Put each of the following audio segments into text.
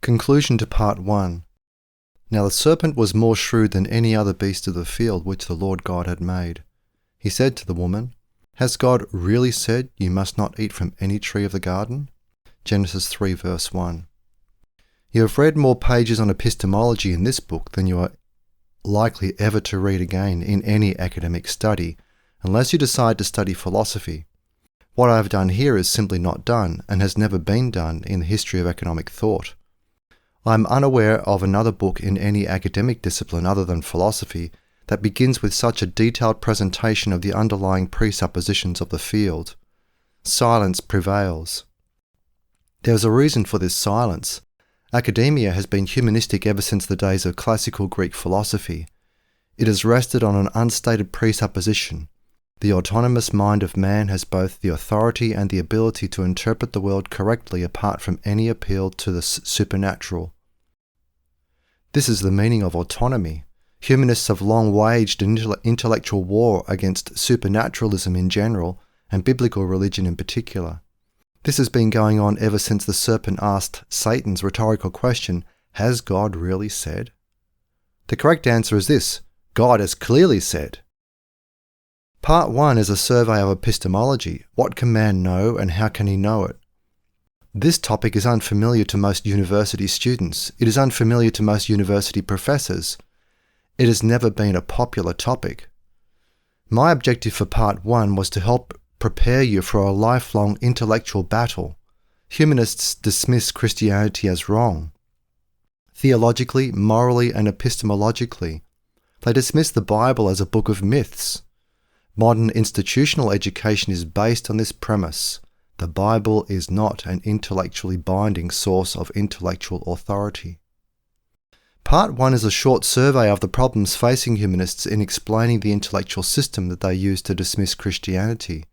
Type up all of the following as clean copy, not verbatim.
Conclusion to Part 1. Now the serpent was more shrewd than any other beast of the field which the Lord God had made. He said to the woman, Has God really said you must not eat from any tree of the garden? Genesis 3 verse 1. You have read more pages on epistemology in this book than you are likely ever to read again in any academic study, unless you decide to study philosophy. What I have done here is simply not done, and has never been done in the history of economic thought. I am unaware of another book in any academic discipline other than philosophy that begins with such a detailed presentation of the underlying presuppositions of the field. Silence prevails. There is a reason for this silence. Academia has been humanistic ever since the days of classical Greek philosophy. It has rested on an unstated presupposition. The autonomous mind of man has both the authority and the ability to interpret the world correctly apart from any appeal to the supernatural. This is the meaning of autonomy. Humanists have long waged an intellectual war against supernaturalism in general and biblical religion in particular. This has been going on ever since the serpent asked Satan's rhetorical question, Has God really said? The correct answer is this: God has clearly said. Part 1 is a survey of epistemology. What can man know and how can he know it? This topic is unfamiliar to most university students. It is unfamiliar to most university professors. It has never been a popular topic. My objective for Part 1 was to help prepare you for a lifelong intellectual battle. Humanists dismiss Christianity as wrong. Theologically, morally, and epistemologically. They dismiss the Bible as a book of myths. Modern institutional education is based on this premise. The Bible is not an intellectually binding source of intellectual authority. Part 1 is a short survey of the problems facing humanists in explaining the intellectual system that they use to dismiss Christianity.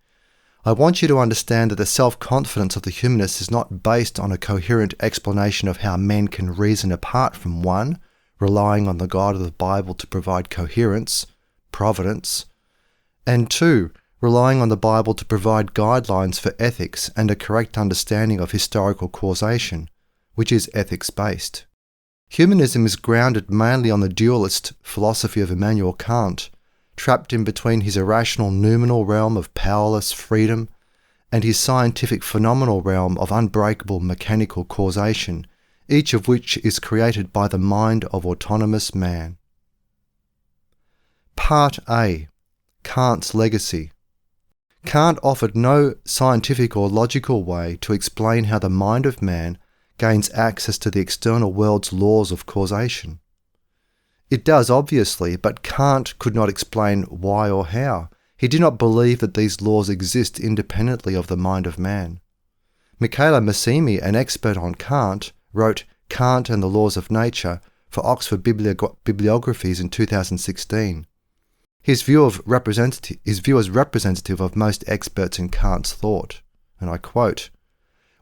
I want you to understand that the self-confidence of the humanist is not based on a coherent explanation of how men can reason apart from 1, relying on the God of the Bible to provide coherence, providence, and 2, relying on the Bible to provide guidelines for ethics and a correct understanding of historical causation, which is ethics-based. Humanism is grounded mainly on the dualist philosophy of Immanuel Kant, trapped in between his irrational noumenal realm of powerless freedom and his scientific phenomenal realm of unbreakable mechanical causation, each of which is created by the mind of autonomous man. Part A. Kant's legacy. Kant offered no scientific or logical way to explain how the mind of man gains access to the external world's laws of causation. It does, obviously, but Kant could not explain why or how. He did not believe that these laws exist independently of the mind of man. Michele Massimi, an expert on Kant, wrote Kant and the Laws of Nature for Oxford Bibliographies in 2016. His view is representative of most experts in Kant's thought, and I quote,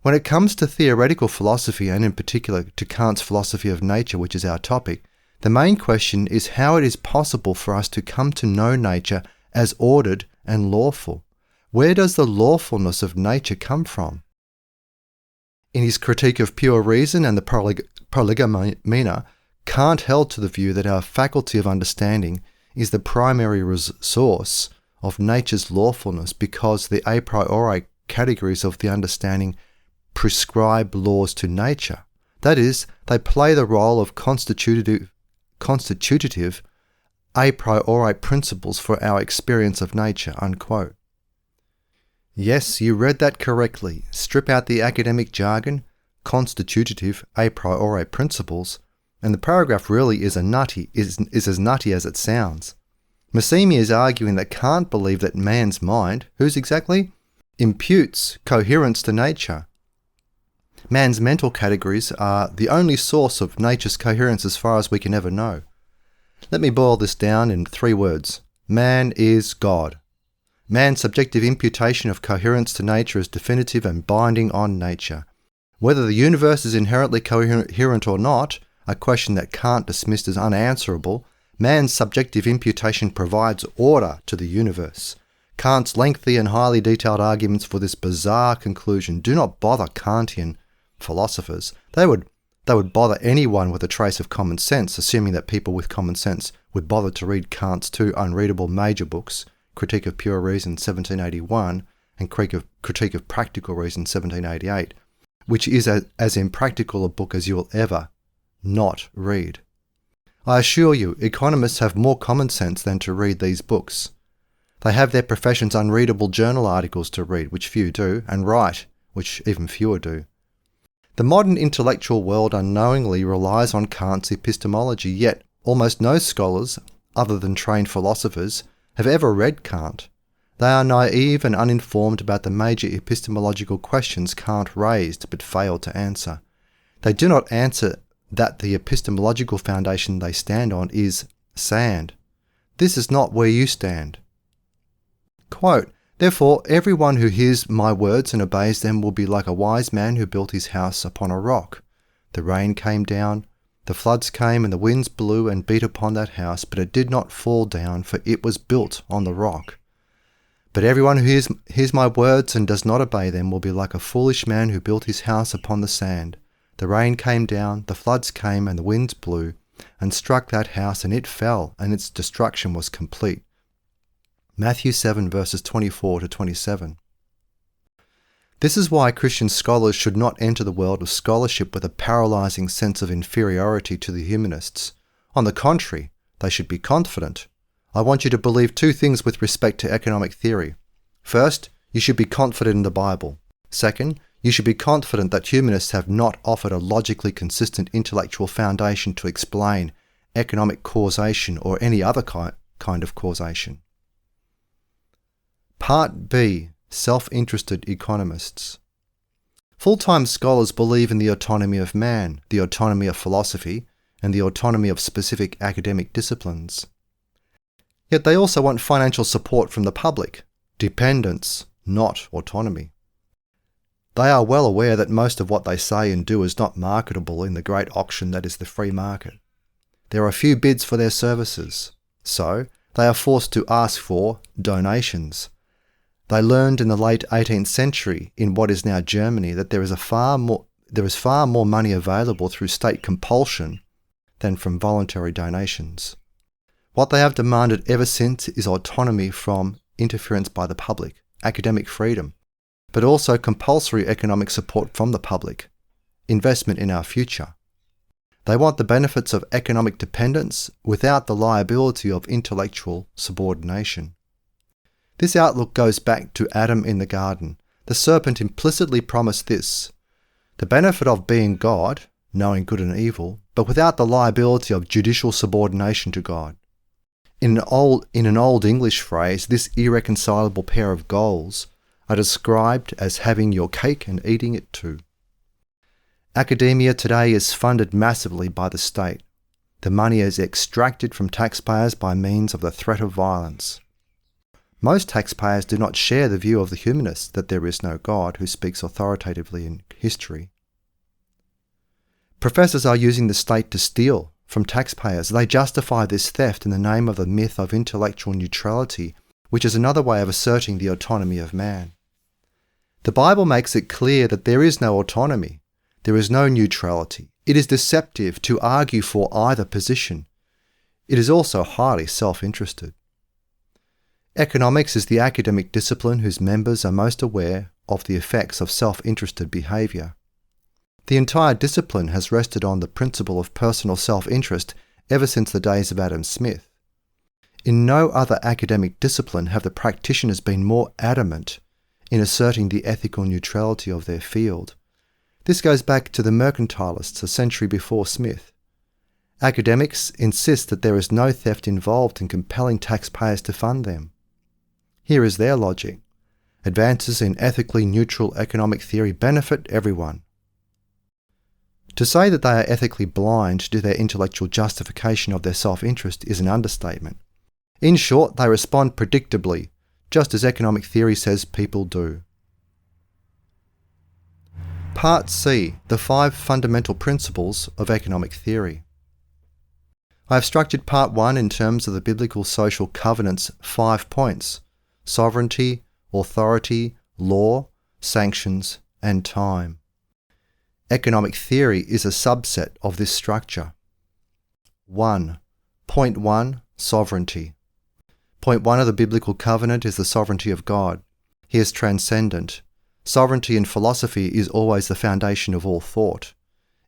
When it comes to theoretical philosophy, and in particular to Kant's philosophy of nature, which is our topic, the main question is how it is possible for us to come to know nature as ordered and lawful. Where does the lawfulness of nature come from? In his critique of pure reason and the Prolegomena, Kant held to the view that our faculty of understanding is the primary source of nature's lawfulness because the a priori categories of the understanding prescribe laws to nature. That is, they play the role of constitutive a priori principles for our experience of nature, unquote. Yes, you read that correctly. Strip out the academic jargon, constitutive a priori principles, and the paragraph really is as nutty as it sounds. Massimi is arguing that Kant believed that man's mind, whose exactly? Imputes coherence to nature. Man's mental categories are the only source of nature's coherence as far as we can ever know. Let me boil this down in 3 words. Man is God. Man's subjective imputation of coherence to nature is definitive and binding on nature. Whether the universe is inherently coherent or not, a question that Kant dismissed as unanswerable, man's subjective imputation provides order to the universe. Kant's lengthy and highly detailed arguments for this bizarre conclusion do not bother Kantian philosophers. They would they would bother anyone with a trace of common sense, assuming that people with common sense would bother to read Kant's two unreadable major books, Critique of Pure Reason 1781 and Critique of Practical Reason 1788, which is as impractical a book as you will ever not read. I assure you, economists have more common sense than to read these books. They have their profession's unreadable journal articles to read, which few do, and write, which even fewer do. The modern intellectual world unknowingly relies on Kant's epistemology, yet almost no scholars, other than trained philosophers, have ever read Kant. They are naive and uninformed about the major epistemological questions Kant raised but failed to answer. They do not answer that the epistemological foundation they stand on is sand. This is not where you stand. Quote, "Therefore, everyone who hears my words and obeys them will be like a wise man who built his house upon a rock. The rain came down, the floods came, and the winds blew and beat upon that house, but it did not fall down, for it was built on the rock. But everyone who hears my words and does not obey them will be like a foolish man who built his house upon the sand. The rain came down, the floods came, and the winds blew, and struck that house, and it fell, and its destruction was complete." Matthew 7 verses 24 to 27. This is why Christian scholars should not enter the world of scholarship with a paralysing sense of inferiority to the humanists. On the contrary, they should be confident. I want you to believe two things with respect to economic theory. First, you should be confident in the Bible. Second, you should be confident that humanists have not offered a logically consistent intellectual foundation to explain economic causation or any other kind of causation. Part B. Self-interested economists. Full-time scholars believe in the autonomy of man, the autonomy of philosophy, and the autonomy of specific academic disciplines. Yet they also want financial support from the public, dependence, not autonomy. They are well aware that most of what they say and do is not marketable in the great auction that is the free market. There are few bids for their services, so they are forced to ask for donations. They learned in the late 18th century in what is now Germany that there is far more money available through state compulsion than from voluntary donations. What they have demanded ever since is autonomy from interference by the public, academic freedom, but also compulsory economic support from the public, investment in our future. They want the benefits of economic dependence without the liability of intellectual subordination. This outlook goes back to Adam in the garden. The serpent implicitly promised this: the benefit of being God, knowing good and evil, but without the liability of judicial subordination to God. In an old English phrase, this irreconcilable pair of goals are described as having your cake and eating it too. Academia today is funded massively by the state. The money is extracted from taxpayers by means of the threat of violence. Most taxpayers do not share the view of the humanists that there is no God who speaks authoritatively in history. Professors are using the state to steal from taxpayers. They justify this theft in the name of the myth of intellectual neutrality, which is another way of asserting the autonomy of man. The Bible makes it clear that there is no autonomy. There is no neutrality. It is deceptive to argue for either position. It is also highly self-interested. Economics is the academic discipline whose members are most aware of the effects of self-interested behaviour. The entire discipline has rested on the principle of personal self-interest ever since the days of Adam Smith. In no other academic discipline have the practitioners been more adamant in asserting the ethical neutrality of their field. This goes back to the mercantilists a century before Smith. Academics insist that there is no theft involved in compelling taxpayers to fund them. Here is their logic. Advances in ethically neutral economic theory benefit everyone. To say that they are ethically blind to their intellectual justification of their self-interest is an understatement. In short, they respond predictably, just as economic theory says people do. Part C. The 5 fundamental principles of economic theory. I have structured Part 1 in terms of the biblical social covenant's 5 points: sovereignty, authority, law, sanctions, and time. Economic theory is a subset of this structure. 1. Point 1. Sovereignty. Point 1 of the biblical covenant is the sovereignty of God. He is transcendent. Sovereignty in philosophy is always the foundation of all thought.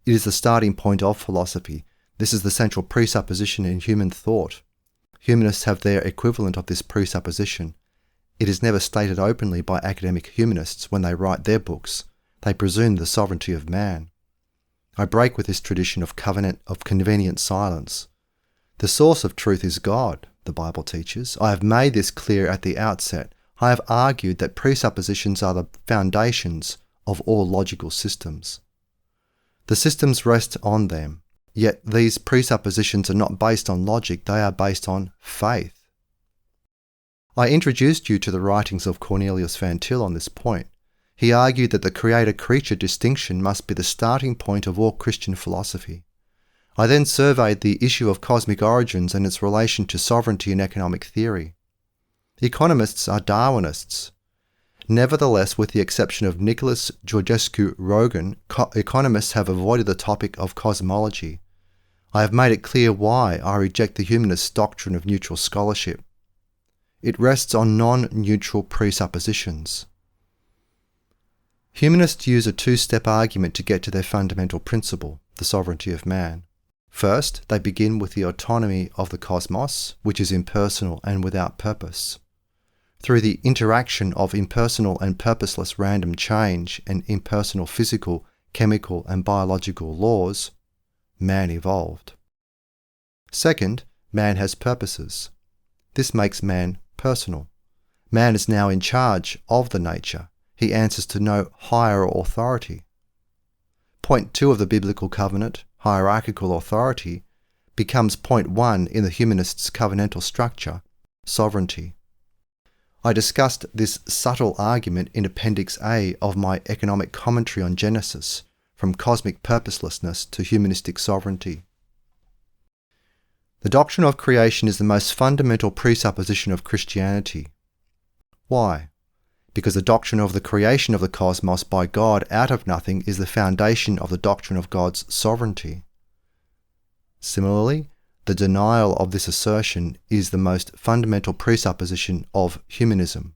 It is the starting point of philosophy. This is the central presupposition in human thought. Humanists have their equivalent of this presupposition. It is never stated openly by academic humanists when they write their books. They presume the sovereignty of man. I break with this tradition of convenient silence. The source of truth is God, the Bible teaches. I have made this clear at the outset. I have argued that presuppositions are the foundations of all logical systems. The systems rest on them, yet these presuppositions are not based on logic, they are based on faith. I introduced you to the writings of Cornelius Van Til on this point. He argued that the creator-creature distinction must be the starting point of all Christian philosophy. I then surveyed the issue of cosmic origins and its relation to sovereignty in economic theory. Economists are Darwinists. Nevertheless, with the exception of Nicholas Georgescu-Roegen, economists have avoided the topic of cosmology. I have made it clear why I reject the humanist doctrine of neutral scholarship. It rests on non-neutral presuppositions. Humanists use a two-step argument to get to their fundamental principle, the sovereignty of man. First, they begin with the autonomy of the cosmos, which is impersonal and without purpose. Through the interaction of impersonal and purposeless random change and impersonal physical, chemical, and biological laws, man evolved. Second, man has purposes. This makes man personal. Man is now in charge of the nature. He answers to no higher authority. Point 2 of the biblical covenant, hierarchical authority, becomes point 1 in the humanist's covenantal structure, sovereignty. I discussed this subtle argument in Appendix A of my economic commentary on Genesis, from cosmic purposelessness to humanistic sovereignty. The doctrine of creation is the most fundamental presupposition of Christianity. Why? Because the doctrine of the creation of the cosmos by God out of nothing is the foundation of the doctrine of God's sovereignty. Similarly, the denial of this assertion is the most fundamental presupposition of humanism.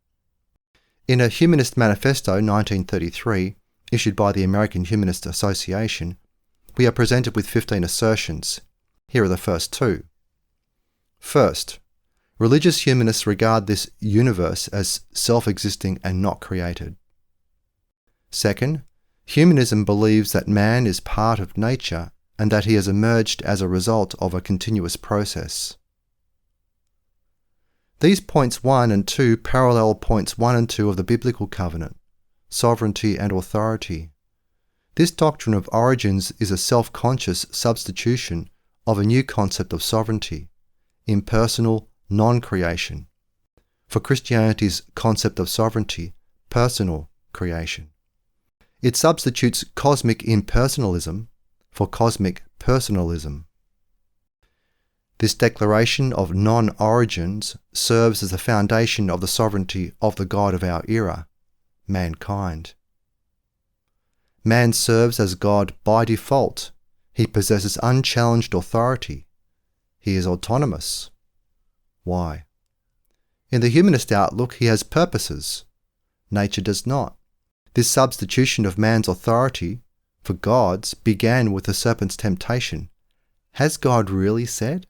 In a Humanist Manifesto 1933, issued by the American Humanist Association, we are presented with 15 assertions. Here are the first two. First, religious humanists regard this universe as self-existing and not created. Second, humanism believes that man is part of nature and that he has emerged as a result of a continuous process. These points 1 and 2 parallel points 1 and 2 of the biblical covenant, sovereignty and authority. This doctrine of origins is a self-conscious substitution of a new concept of sovereignty, impersonal non-creation. For Christianity's concept of sovereignty, personal creation. It substitutes cosmic impersonalism for cosmic personalism. This declaration of non-origins serves as the foundation of the sovereignty of the God of our era, mankind. Man serves as God by default. He possesses unchallenged authority. He is autonomous. Why? In the humanist outlook, he has purposes. Nature does not. This substitution of man's authority for God's began with the serpent's temptation. Has God really said?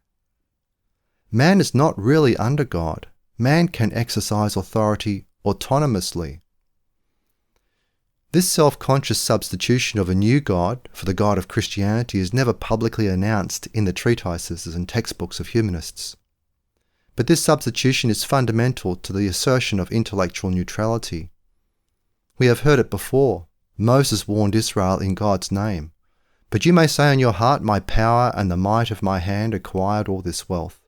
Man is not really under God. Man can exercise authority autonomously. This self-conscious substitution of a new God for the God of Christianity is never publicly announced in the treatises and textbooks of humanists. But this substitution is fundamental to the assertion of intellectual neutrality. We have heard it before. Moses warned Israel in God's name, "But you may say in your heart, my power and the might of my hand acquired all this wealth.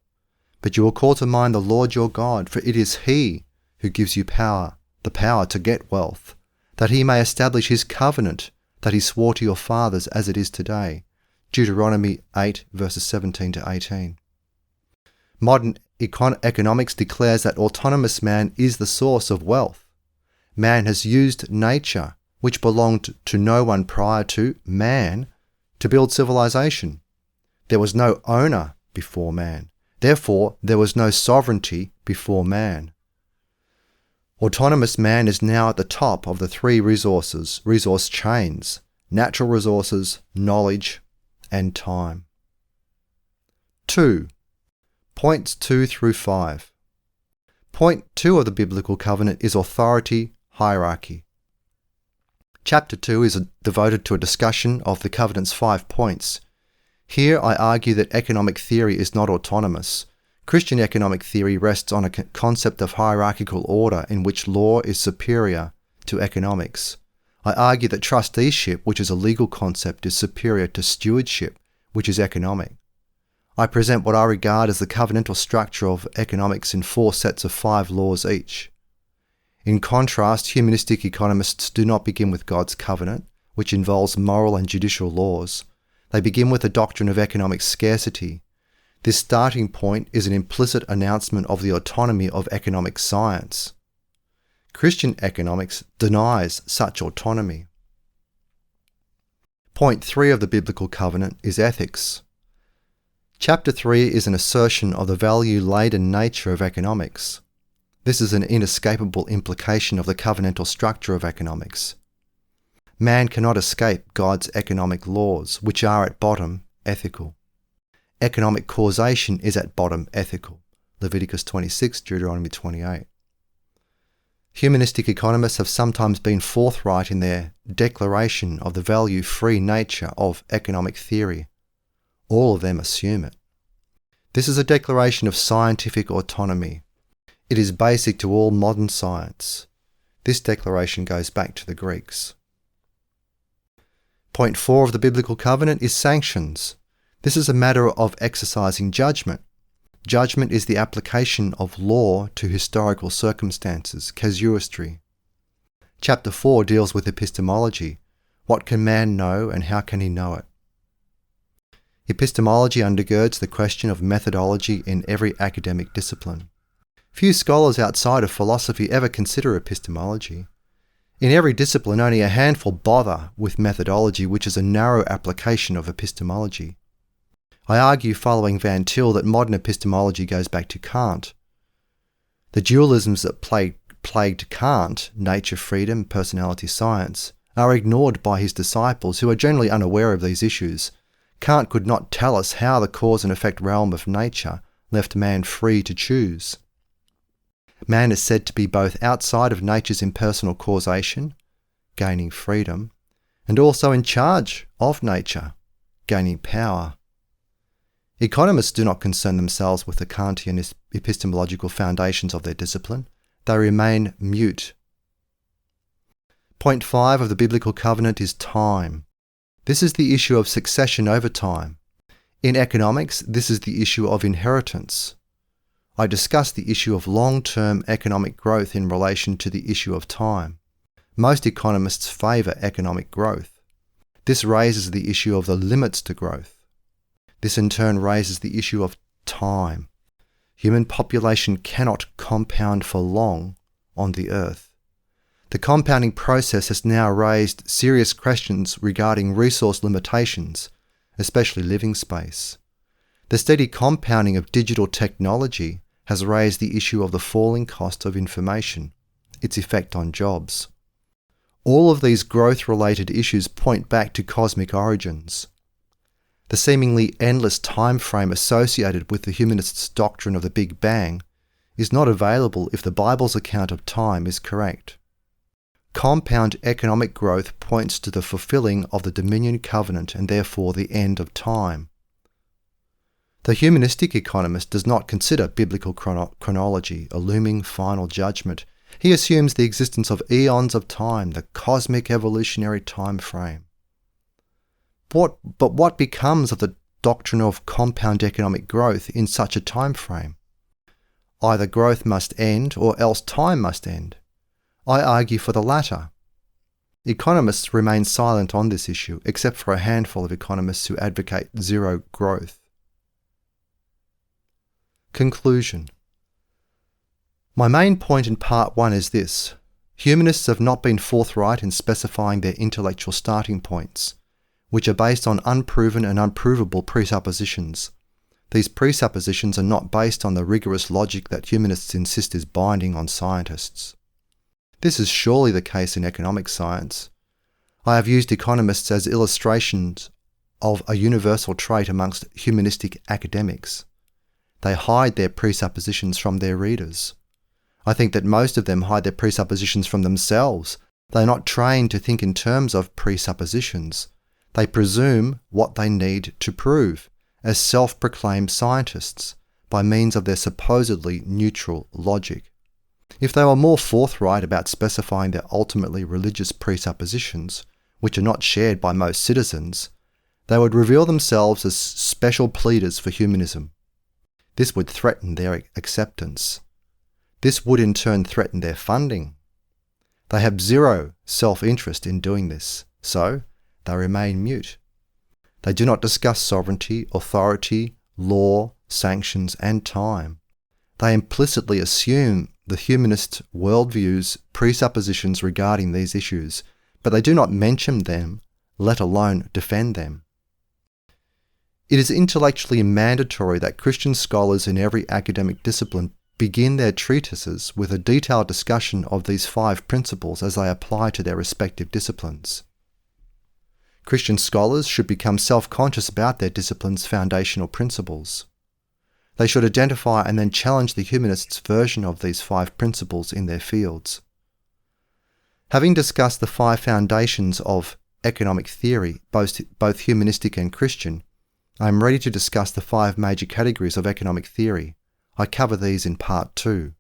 But you will call to mind the Lord your God, for it is He who gives you power, the power to get wealth, that He may establish His covenant that He swore to your fathers as it is today." Deuteronomy 8 verses 17 to 18. Modern economics declares that autonomous man is the source of wealth. Man has used nature which belonged to no one prior to man, to build civilization. There was no owner before man. Therefore, there was no sovereignty before man. Autonomous man is now at the top of the three resource chains: natural resources, knowledge, and time. 2. Points 2 through 5. Point 2 of the biblical covenant is authority hierarchy. Chapter 2 is devoted to a discussion of the covenant's 5 points. Here I argue that economic theory is not autonomous. Christian economic theory rests on a concept of hierarchical order in which law is superior to economics. I argue that trusteeship, which is a legal concept, is superior to stewardship, which is economic. I present what I regard as the covenantal structure of economics in 4 sets of 5 laws each. In contrast, humanistic economists do not begin with God's covenant, which involves moral and judicial laws. They begin with the doctrine of economic scarcity. This starting point is an implicit announcement of the autonomy of economic science. Christian economics denies such autonomy. Point 3 of the biblical covenant is ethics. Chapter 3 is an assertion of the value-laden nature of economics. This is an inescapable implication of the covenantal structure of economics. Man cannot escape God's economic laws, which are at bottom ethical. Economic causation is at bottom ethical. Leviticus 26, Deuteronomy 28. Humanistic economists have sometimes been forthright in their declaration of the value-free nature of economic theory. All of them assume it. This is a declaration of scientific autonomy. It is basic to all modern science. This declaration goes back to the Greeks. Point 4 of the biblical covenant is sanctions. This is a matter of exercising judgment. Judgment is the application of law to historical circumstances, casuistry. Chapter 4 deals with epistemology. What can man know and how can he know it? Epistemology undergirds the question of methodology in every academic discipline. Few scholars outside of philosophy ever consider epistemology. In every discipline, only a handful bother with methodology, which is a narrow application of epistemology. I argue, following Van Til, that modern epistemology goes back to Kant. The dualisms that plagued Kant, nature, freedom, personality, science, are ignored by his disciples, who are generally unaware of these issues. Kant could not tell us how the cause and effect realm of nature left man free to choose. Man is said to be both outside of nature's impersonal causation, gaining freedom, and also in charge of nature, gaining power. Economists do not concern themselves with the Kantian epistemological foundations of their discipline. They remain mute. Point 5 of the biblical covenant is time. This is the issue of succession over time. In economics, this is the issue of inheritance. I discuss the issue of long-term economic growth in relation to the issue of time. Most economists favour economic growth. This raises the issue of the limits to growth. This in turn raises the issue of time. Human population cannot compound for long on the earth. The compounding process has now raised serious questions regarding resource limitations, especially living space. The steady compounding of digital technology has raised the issue of the falling cost of information, its effect on jobs. All of these growth-related issues point back to cosmic origins. The seemingly endless time frame associated with the humanists' doctrine of the Big Bang is not available if the Bible's account of time is correct. Compound economic growth points to the fulfilling of the dominion covenant and therefore the end of time. The humanistic economist does not consider biblical chronology a looming final judgment. He assumes the existence of eons of time, the cosmic evolutionary time frame. But what becomes of the doctrine of compound economic growth in such a time frame? Either growth must end or else time must end. I argue for the latter. Economists remain silent on this issue, except for a handful of economists who advocate zero growth. Conclusion. My main point in part 1 is this. Humanists have not been forthright in specifying their intellectual starting points, which are based on unproven and unprovable presuppositions. These presuppositions are not based on the rigorous logic that humanists insist is binding on scientists. This is surely the case in economic science. I have used economists as illustrations of a universal trait amongst humanistic academics. They hide their presuppositions from their readers. I think that most of them hide their presuppositions from themselves. They are not trained to think in terms of presuppositions. They presume what they need to prove, as self-proclaimed scientists, by means of their supposedly neutral logic. If they were more forthright about specifying their ultimately religious presuppositions, which are not shared by most citizens, they would reveal themselves as special pleaders for humanism. This would threaten their acceptance. This would in turn threaten their funding. They have zero self-interest in doing this, so they remain mute. They do not discuss sovereignty, authority, law, sanctions, and time. They implicitly assume the humanist worldview's presuppositions regarding these issues, but they do not mention them, let alone defend them. It is intellectually mandatory that Christian scholars in every academic discipline begin their treatises with a detailed discussion of these 5 principles as they apply to their respective disciplines. Christian scholars should become self-conscious about their discipline's foundational principles. They should identify and then challenge the humanists' version of these 5 principles in their fields. Having discussed the 5 foundations of economic theory, both humanistic and Christian, I am ready to discuss the 5 major categories of economic theory. I cover these in Part 2.